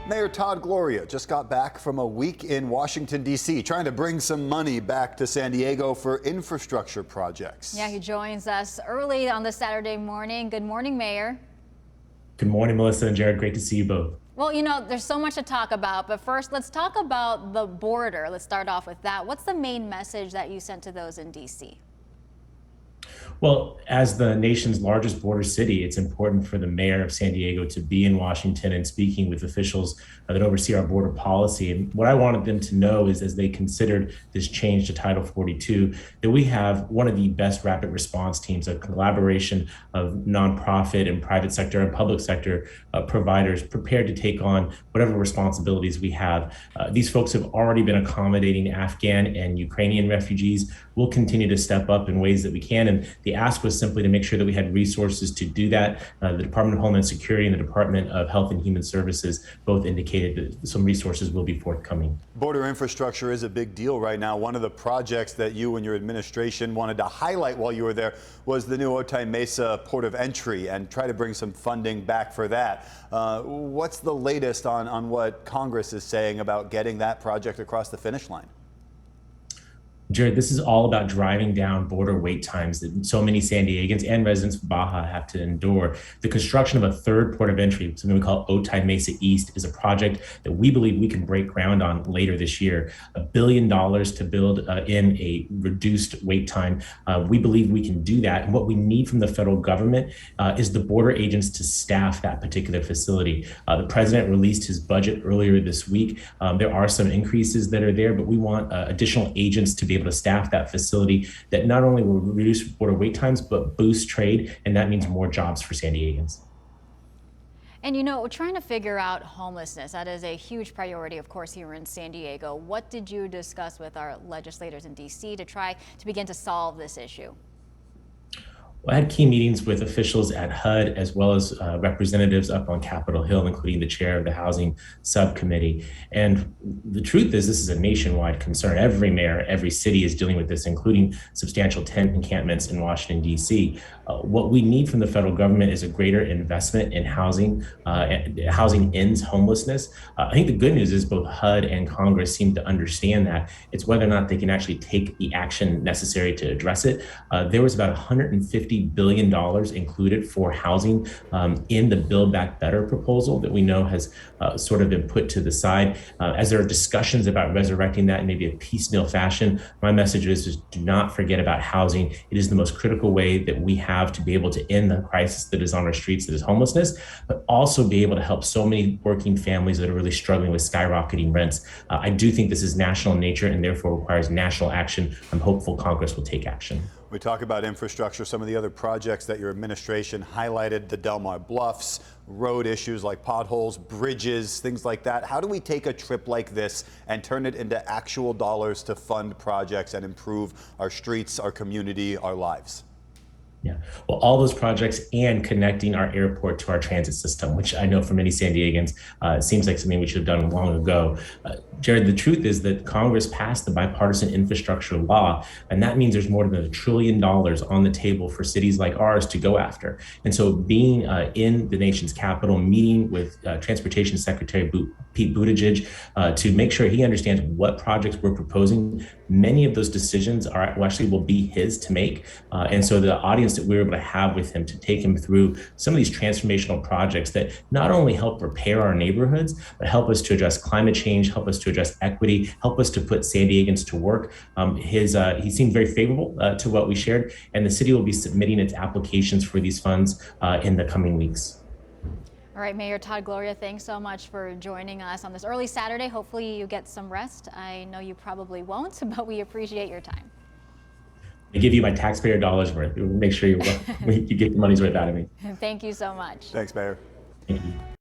Mayor Todd Gloria just got back from a week in Washington, D.C., trying to bring some money back to San Diego for infrastructure projects. Yeah, he joins us early on this Saturday morning. Good morning, Mayor. Good morning, Melissa and Jared. Great to see you both. Well, you know, there's so much to talk about, but first, let's talk about the border. Let's start off with that. What's the main message that you sent to those in D.C.? Well, as the nation's largest border city, it's important for the mayor of San Diego to be in Washington and speaking with officials that oversee our border policy. And what I wanted them to know is, as they considered this change to Title 42, that we have one of the best rapid response teams, a collaboration of nonprofit and private sector and public sector providers prepared to take on whatever responsibilities we have. These folks have already been accommodating Afghan and Ukrainian refugees. We'll continue to step up in ways that we can. And the ask was simply to make sure that we had resources to do that. The Department of Homeland Security and the Department of Health and Human Services both indicated that some resources will be forthcoming. Border infrastructure is a big deal right now. One of the projects that you and your administration wanted to highlight while you were there was the new Otay Mesa port of entry and try to bring some funding back for that. What's the latest on what Congress is saying about getting that project across the finish line? Jared, this is all about driving down border wait times that so many San Diegans and residents of Baja have to endure. The construction of a third port of entry, something we call Otay Mesa East, is a project that we believe we can break ground on later this year. $1 billion to build in a reduced wait time. We believe we can do that. And what we need from the federal government is the border agents to staff that particular facility. The president released his budget earlier this week. There are some increases that are there, but we want additional agents to be able to staff that facility that not only will reduce border wait times, but boost trade, and that means more jobs for San Diegans. And you know, we're trying to figure out homelessness. That is a huge priority, of course, here in San Diego. What did you discuss with our legislators in D.C. to try to begin to solve this issue? I had key meetings with officials at HUD as well as representatives up on Capitol Hill, including the chair of the housing subcommittee. And the truth is, this is a nationwide concern. Every mayor, every city is dealing with this, including substantial tent encampments in Washington, D.C. What we need from the federal government is a greater investment in housing. Housing ends homelessness. I think the good news is both HUD and Congress seem to understand that. It's whether or not they can actually take the action necessary to address it. There was about $150 billion included for housing in the Build Back Better proposal that we know has sort of been put to the side. As there are discussions about resurrecting that in maybe a piecemeal fashion, my message is do not forget about housing. It is the most critical way that we have to be able to end the crisis that is on our streets, that is homelessness, but also be able to help so many working families that are really struggling with skyrocketing rents. I do think this is national in nature and therefore requires national action. I'm hopeful Congress will take action. We talk about infrastructure, some of the other projects that your administration highlighted, the Del Mar Bluffs, road issues like potholes, bridges, things like that. How do we take a trip like this and turn it into actual dollars to fund projects and improve our streets, our community, our lives? Yeah, well, all those projects and connecting our airport to our transit system, which I know for many San Diegans seems like something we should have done long ago. Jared, the truth is that Congress passed the bipartisan infrastructure law, and that means there's more than $1 trillion on the table for cities like ours to go after. And so being in the nation's capital, meeting with Transportation Secretary Pete Buttigieg to make sure he understands what projects we're proposing, many of those decisions will be his to make. And so the audience that we were able to have with him to take him through some of these transformational projects that not only help repair our neighborhoods, but help us to address climate change, help us to address equity, help us to put San Diegans to work. He seemed very favorable to what we shared, and the city will be submitting its applications for these funds in the coming weeks. All right, Mayor Todd Gloria, thanks so much for joining us on this early Saturday. Hopefully you get some rest. I know you probably won't, but we appreciate your time. I give you my taxpayer dollars worth. Make sure you get the money's worth out of me. Thank you so much. Thanks, Mayor. Thank you.